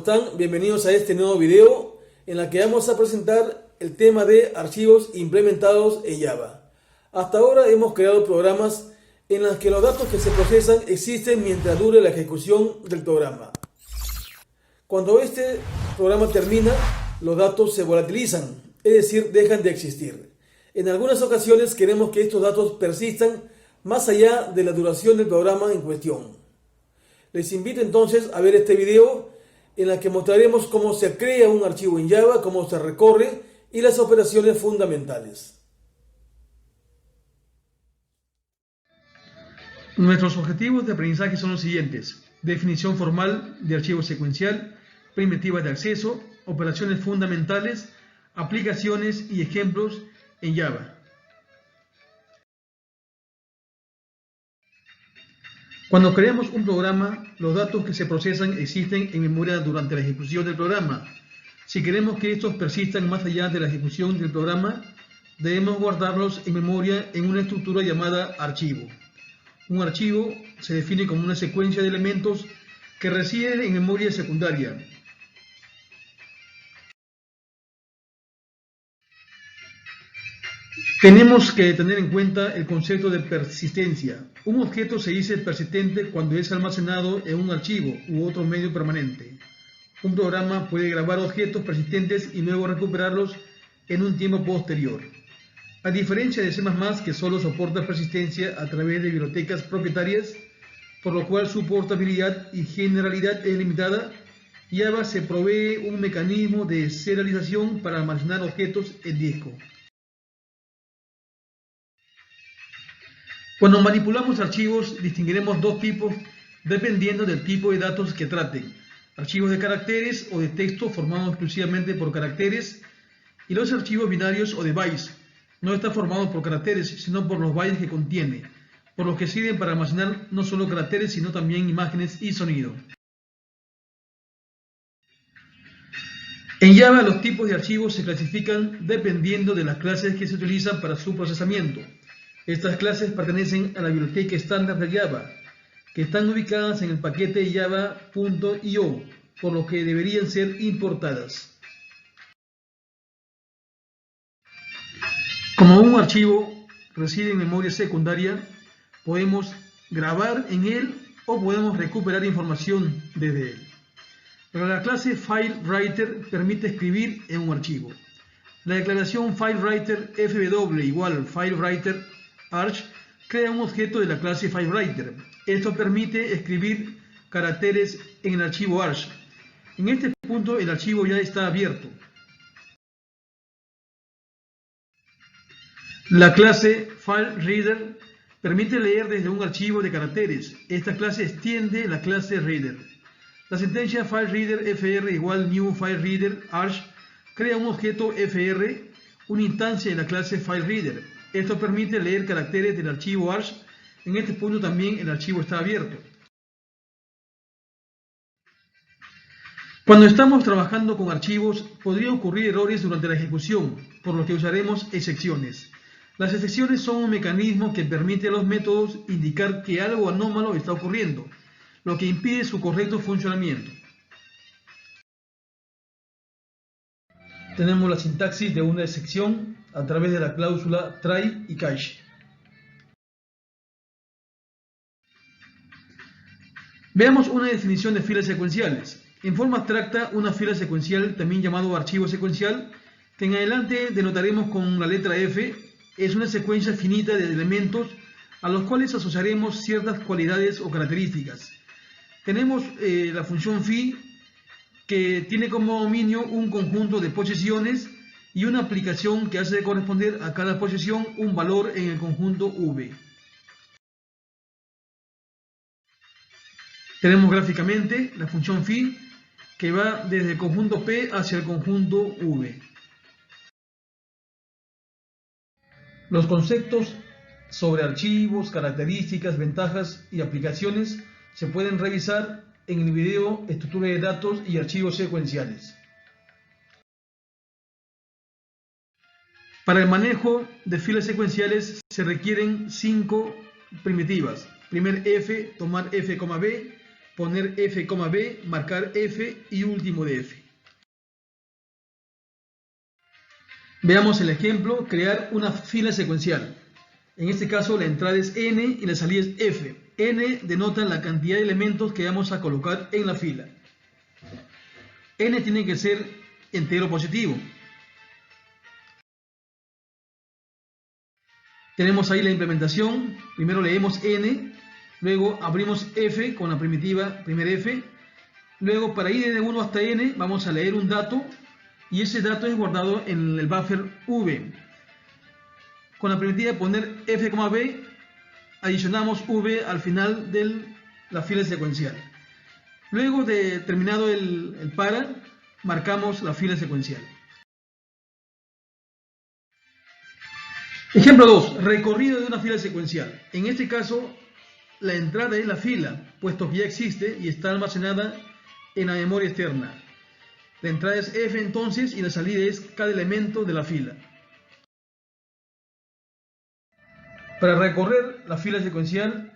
están? Bienvenidos a este nuevo video en la que vamos a presentar el tema de archivos implementados en Java. Hasta ahora hemos creado programas en los que los datos que se procesan existen mientras dure la ejecución del programa. Cuando este programa termina, los datos se volatilizan, es decir, dejan de existir. En algunas ocasiones queremos que estos datos persistan más allá de la duración del programa en cuestión. Les invito entonces a ver este video en el que mostraremos cómo se crea un archivo en Java, cómo se recorre y las operaciones fundamentales. Nuestros objetivos de aprendizaje son los siguientes: definición formal de archivo secuencial, primitivas de acceso, operaciones fundamentales, aplicaciones y ejemplos en Java. Cuando creamos un programa, los datos que se procesan existen en memoria durante la ejecución del programa. Si queremos que estos persistan más allá de la ejecución del programa, debemos guardarlos en memoria en una estructura llamada archivo. Un archivo se define como una secuencia de elementos que residen en memoria secundaria. Tenemos que tener en cuenta el concepto de persistencia. Un objeto se dice persistente cuando es almacenado en un archivo u otro medio permanente. Un programa puede grabar objetos persistentes y luego recuperarlos en un tiempo posterior. A diferencia de C++, que solo soporta persistencia a través de bibliotecas propietarias, por lo cual su portabilidad y generalidad es limitada, Java se provee un mecanismo de serialización para almacenar objetos en disco. Cuando manipulamos archivos, distinguiremos dos tipos dependiendo del tipo de datos que traten: archivos de caracteres o de texto formados exclusivamente por caracteres, y los archivos binarios o de bytes. No está formado por caracteres, sino por los bytes que contiene, por los que sirven para almacenar no solo caracteres, sino también imágenes y sonido. En Java, los tipos de archivos se clasifican dependiendo de las clases que se utilizan para su procesamiento. Estas clases pertenecen a la biblioteca estándar de Java, que están ubicadas en el paquete java.io, por lo que deberían ser importadas. Como un archivo reside en memoria secundaria, podemos grabar en él o podemos recuperar información desde él. Pero la clase FileWriter permite escribir en un archivo. La declaración FileWriter fw igual FileWriter arch crea un objeto de la clase FileWriter. Esto permite escribir caracteres en el archivo arch. En este punto el archivo ya está abierto. La clase FileReader permite leer desde un archivo de caracteres. Esta clase extiende la clase Reader. La sentencia FileReader fr igual new FileReader arch crea un objeto fr, una instancia de la clase FileReader. Esto permite leer caracteres del archivo arch. En este punto también el archivo está abierto. Cuando estamos trabajando con archivos, podría ocurrir errores durante la ejecución, por lo que usaremos excepciones. Las excepciones son un mecanismo que permite a los métodos indicar que algo anómalo está ocurriendo, lo que impide su correcto funcionamiento. Tenemos la sintaxis de una excepción a través de la cláusula try y catch. Veamos una definición de filas secuenciales. En forma abstracta, una fila secuencial, también llamado archivo secuencial, que en adelante denotaremos con la letra F, es una secuencia finita de elementos a los cuales asociaremos ciertas cualidades o características. Tenemos la función phi, que tiene como dominio un conjunto de posiciones y una aplicación que hace corresponder a cada posición un valor en el conjunto V. Tenemos gráficamente la función phi, que va desde el conjunto P hacia el conjunto V. Los conceptos sobre archivos, características, ventajas y aplicaciones se pueden revisar en el video Estructura de datos y archivos secuenciales. Para el manejo de filas secuenciales se requieren 5 primitivas. Primer F, tomar F, B, poner F, B, marcar F y último de F. Veamos el ejemplo, crear una fila secuencial. En este caso la entrada es N y la salida es F. N denota la cantidad de elementos que vamos a colocar en la fila. N tiene que ser entero positivo. Tenemos ahí la implementación. Primero leemos N, luego abrimos F con la primitiva primer F. Luego para ir de 1 hasta N vamos a leer un dato y ese dato es guardado en el buffer V. Con la primitiva de poner F, B, adicionamos V al final de la fila secuencial. Luego de terminado el para, marcamos la fila secuencial. Ejemplo 2. Recorrido de una fila secuencial. En este caso, la entrada es la fila, puesto que ya existe y está almacenada en la memoria externa. La entrada es F entonces y la salida es cada elemento de la fila. Para recorrer la fila secuencial,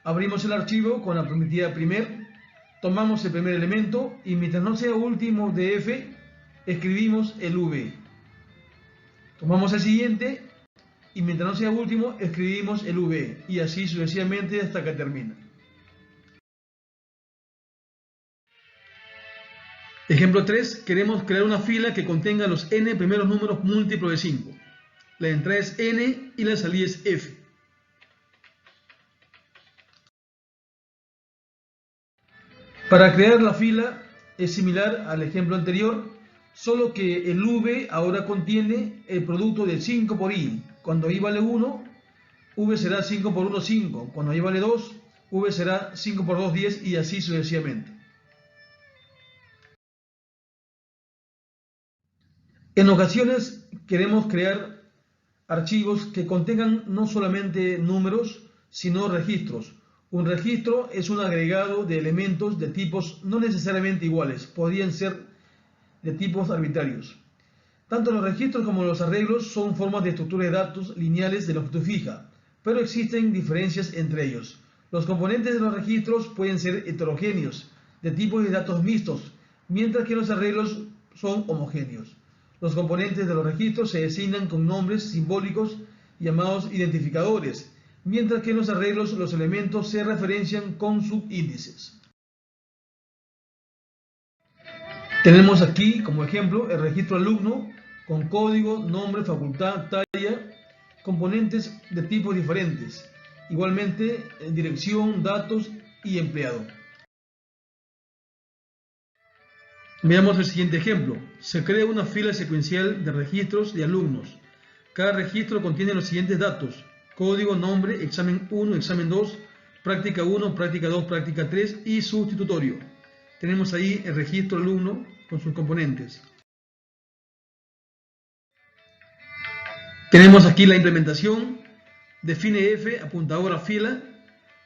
abrimos el archivo con la primitiva primer, tomamos el primer elemento y mientras no sea último de F, escribimos el V. Tomamos el siguiente y mientras no sea último, escribimos el V y así sucesivamente hasta que termina. Ejemplo 3. Queremos crear una fila que contenga los n primeros números múltiplos de 5. La entrada es n y la salida es f. Para crear la fila es similar al ejemplo anterior, solo que el v ahora contiene el producto del 5 por i. Cuando i vale 1, v será 5 por 1, 5. Cuando i vale 2, v será 5 por 2, 10 y así sucesivamente. En ocasiones queremos crear archivos que contengan no solamente números, sino registros. Un registro es un agregado de elementos de tipos no necesariamente iguales, podrían ser de tipos arbitrarios. Tanto los registros como los arreglos son formas de estructura de datos lineales de longitud fija, pero existen diferencias entre ellos. Los componentes de los registros pueden ser heterogéneos, de tipos de datos mixtos, mientras que los arreglos son homogéneos. Los componentes de los registros se designan con nombres simbólicos llamados identificadores, mientras que en los arreglos los elementos se referencian con subíndices. Tenemos aquí como ejemplo el registro alumno con código, nombre, facultad, talla, componentes de tipos diferentes, igualmente dirección, datos y empleado. Veamos el siguiente ejemplo. Se crea una fila secuencial de registros de alumnos. Cada registro contiene los siguientes datos: código, nombre, examen 1, examen 2, práctica 1, práctica 2, práctica 3 y sustitutorio. Tenemos ahí el registro alumno con sus componentes. Tenemos aquí la implementación. Define f, apuntador a fila.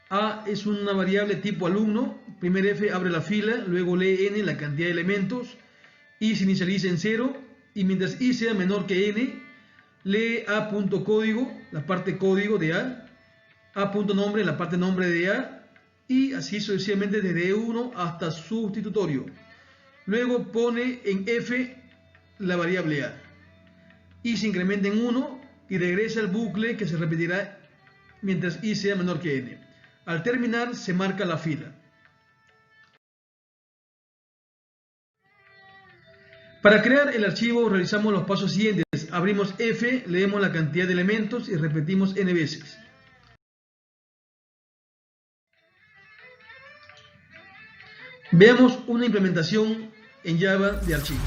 A es una variable tipo alumno. Primer f abre la fila, luego lee n, la cantidad de elementos, y se inicializa en 0. Y mientras i sea menor que n, lee a.código, la parte código de a.nombre, la parte nombre de a, y así sucesivamente desde E1 hasta sustitutorio. Luego pone en f la variable a. Y se incrementa en 1 y regresa al bucle que se repetirá mientras i sea menor que n. Al terminar se marca la fila. Para crear el archivo realizamos los pasos siguientes. Abrimos F, leemos la cantidad de elementos y repetimos n veces. Veamos una implementación en Java de archivos.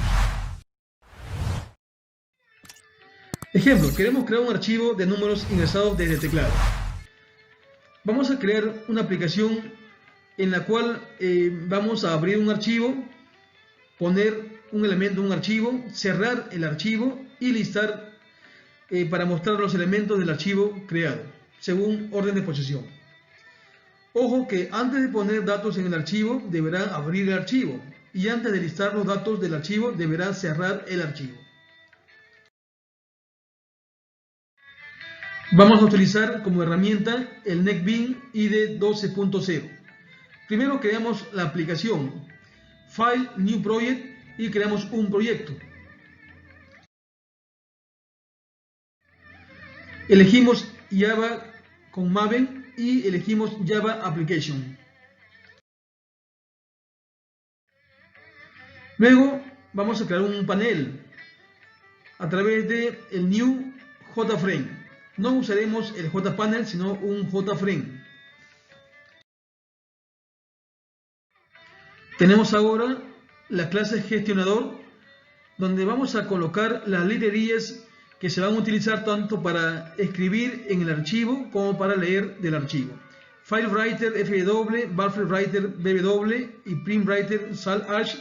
Ejemplo, queremos crear un archivo de números ingresados desde el teclado. Vamos a crear una aplicación en la cual vamos a abrir un archivo, poner un elemento en un archivo, cerrar el archivo y listar para mostrar los elementos del archivo creado, según orden de posesión. Ojo que antes de poner datos en el archivo, deberá abrir el archivo, y antes de listar los datos del archivo, deberá cerrar el archivo. Vamos a utilizar como herramienta el NetBeans IDE 12.0. Primero creamos la aplicación, File, New Project, y creamos un proyecto. Elegimos Java con Maven y elegimos Java Application. Luego vamos a crear un panel a través de el New JFrame. No usaremos el JPanel, sino un JFrame. Tenemos ahora la clase gestionador, donde vamos a colocar las librerías que se van a utilizar tanto para escribir en el archivo como para leer del archivo. FileWriter FW, BufferWriter BW y PrintWriter SAL/Arch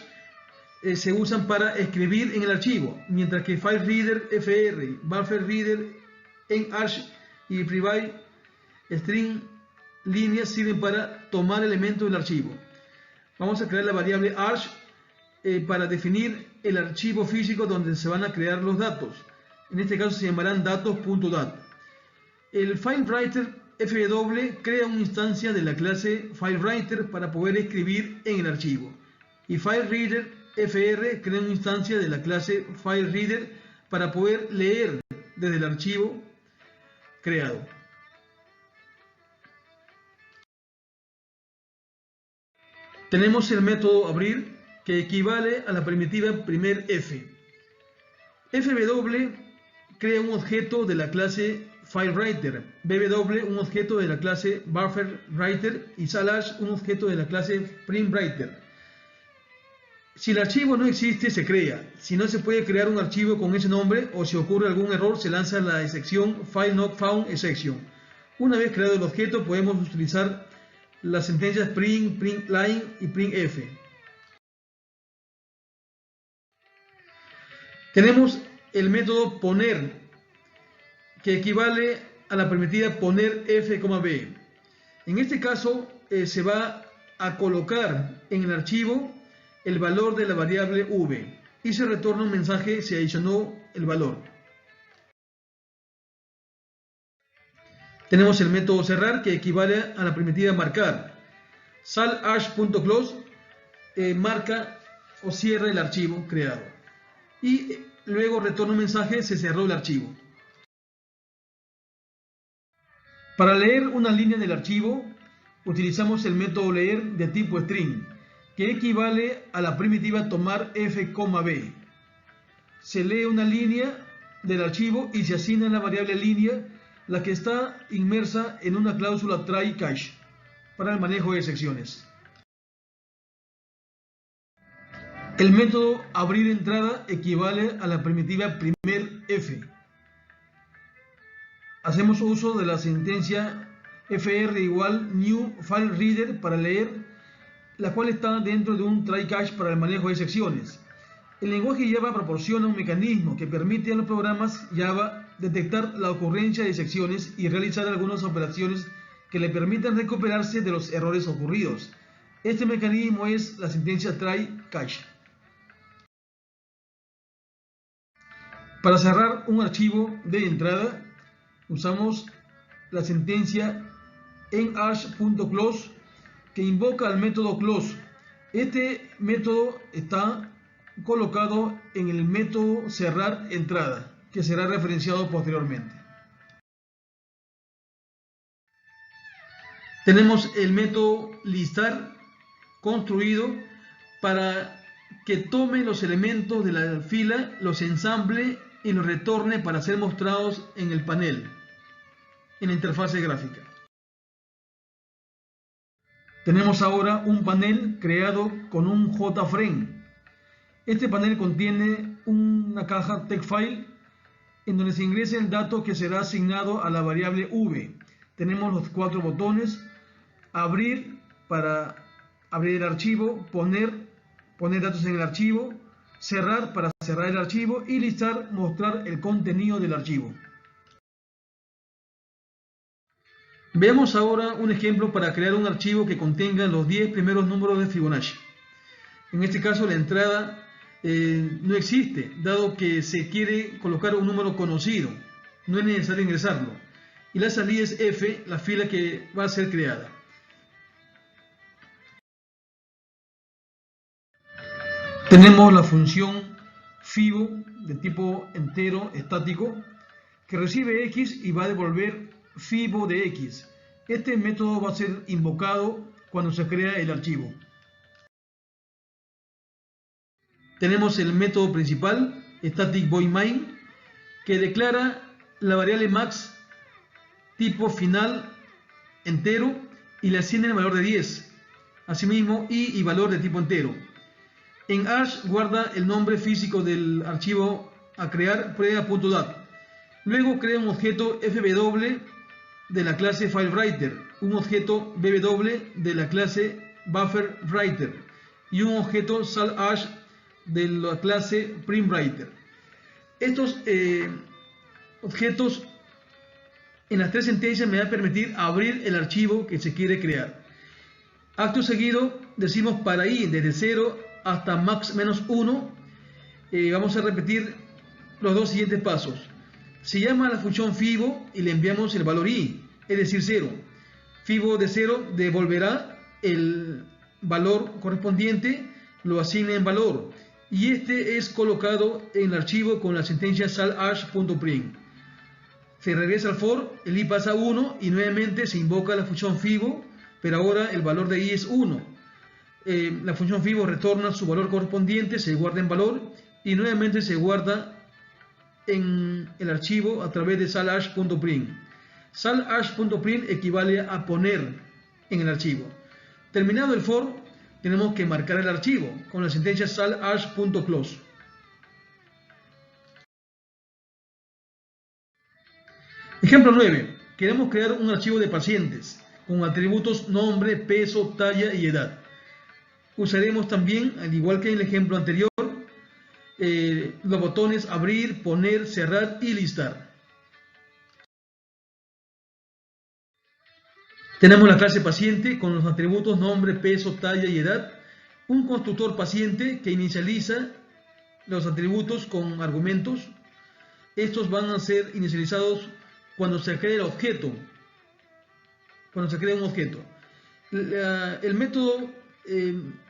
se usan para escribir en el archivo, mientras que FileReader FR, BufferReader en Arch y Private String líneas sirven para tomar elementos del archivo. Vamos a crear la variable Arch para definir el archivo físico donde se van a crear los datos. En este caso se llamarán datos.dat. El FileWriter FW crea una instancia de la clase FileWriter para poder escribir en el archivo. Y FileReader FR crea una instancia de la clase FileReader para poder leer desde el archivo creado. Tenemos el método abrir, que equivale a la primitiva primer F. FW crea un objeto de la clase FileWriter, BW un objeto de la clase BufferWriter y SAL/Arch un objeto de la clase PrintWriter. Si el archivo no existe, se crea. Si no se puede crear un archivo con ese nombre o si ocurre algún error, se lanza la excepción File Not Found Exception. Una vez creado el objeto, podemos utilizar las sentencias print, printline y printf. Tenemos el método poner, que equivale a la primitiva poner f, b. En este caso se va a colocar en el archivo el valor de la variable v y se retorna un mensaje si adicionó el valor. Tenemos el método cerrar, que equivale a la primitiva marcar. SAL/Arch.close marca o cierra el archivo creado. Y luego retorna un mensaje, se cerró el archivo. Para leer una línea del archivo, utilizamos el método leer de tipo string, que equivale a la primitiva tomar f, b. Se lee una línea del archivo y se asigna la variable línea, la que está inmersa en una cláusula try catch para el manejo de secciones. El método abrir entrada equivale a la primitiva primer f. Hacemos uso de la sentencia fr igual new file reader para leer, la cual está dentro de un try catch para el manejo de secciones. El lenguaje Java proporciona un mecanismo que permite a los programas Java detectar la ocurrencia de secciones y realizar algunas operaciones que le permitan recuperarse de los errores ocurridos. Este mecanismo es la sentencia try catch. Para cerrar un archivo de entrada, usamos la sentencia enarch.close, que invoca al método close. Este método está colocado en el método cerrar entrada, que será referenciado posteriormente. Tenemos el método listar construido para que tome los elementos de la fila, los ensamble y los retorne para ser mostrados en el panel, en la interfase gráfica. Tenemos ahora un panel creado con un JFrame. Este panel contiene una caja TextFile en donde se ingresa el dato que será asignado a la variable v. Tenemos los 4 botones: abrir para abrir el archivo, poner datos en el archivo, cerrar para cerrar el archivo y listar, mostrar el contenido del archivo. Veamos ahora un ejemplo para crear un archivo que contenga los 10 primeros números de Fibonacci. En este caso la entrada no existe, dado que se quiere colocar un número conocido, no es necesario ingresarlo. Y la salida es f, la fila que va a ser creada. Tenemos la función FIBO de tipo entero estático que recibe X y va a devolver FIBO de X. Este método va a ser invocado cuando se crea el archivo. Tenemos el método principal, static void main, que declara la variable max tipo final entero y le asigna el valor de 10. Asimismo, y valor de tipo entero. En Arch guarda el nombre físico del archivo a crear prueba.dat. Luego crea un objeto fw de la clase FileWriter, un objeto bw de la clase BufferWriter y un objeto SALArch de la clase PrintWriter. Estos objetos en las tres sentencias me van a permitir abrir el archivo que se quiere crear. Acto seguido decimos para i desde 0 hasta max-1. Vamos a repetir los dos siguientes pasos. Se llama a la función FIBO y le enviamos el valor i, es decir 0. FIBO de 0 devolverá el valor correspondiente, lo asigna en valor y este es colocado en el archivo con la sentencia salarch.print. Se regresa al for, el i pasa a 1 y nuevamente se invoca la función FIBO, pero ahora el valor de i es 1. La función FIBO retorna su valor correspondiente, se guarda en valor y nuevamente se guarda en el archivo a través de salarch.print. Salarch.print equivale a poner en el archivo. Terminado el for, tenemos que marcar el archivo con la sentencia salarch.close. Ejemplo 9. Queremos crear un archivo de pacientes con atributos nombre, peso, talla y edad. Usaremos también, al igual que en el ejemplo anterior, los botones abrir, poner, cerrar y listar. Tenemos la clase paciente con los atributos nombre, peso, talla y edad. Un constructor paciente que inicializa los atributos con argumentos. Estos van a ser inicializados cuando se cree el objeto. Cuando se crea un objeto. El método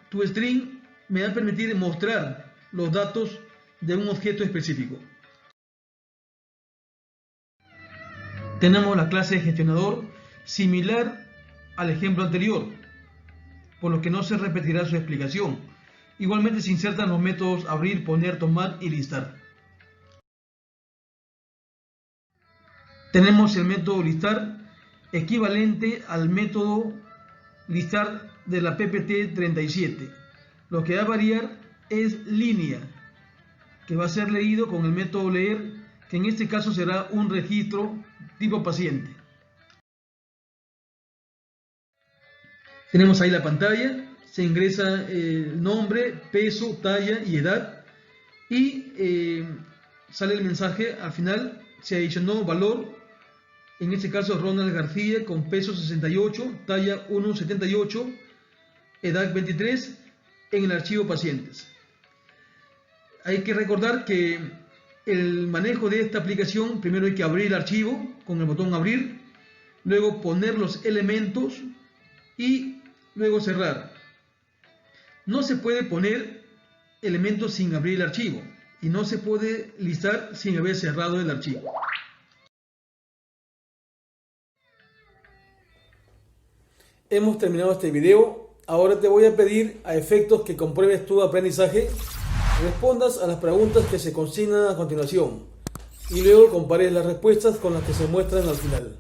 toString me va a permitir mostrar los datos de un objeto específico. Tenemos la clase gestionador similar al ejemplo anterior, por lo que no se repetirá su explicación. Igualmente se insertan los métodos abrir, poner, tomar y listar. Tenemos el método listar equivalente al método listar de la PPT 37. Lo que va a variar es línea, que va a ser leído con el método leer, que en este caso será un registro tipo paciente. Tenemos ahí la pantalla, se ingresa el nombre, peso, talla y edad y sale el mensaje al final, se adicionó valor. En este caso Ronald García con peso 68, talla 1,78, edad 23 en el archivo pacientes. Hay que recordar que el manejo de esta aplicación, primero hay que abrir el archivo con el botón abrir, luego poner los elementos y luego cerrar. No se puede poner elementos sin abrir el archivo y no se puede listar sin haber cerrado el archivo. Hemos terminado este video. Ahora te voy a pedir a efectos que compruebes tu aprendizaje, respondas a las preguntas que se consignan a continuación y luego compares las respuestas con las que se muestran al final.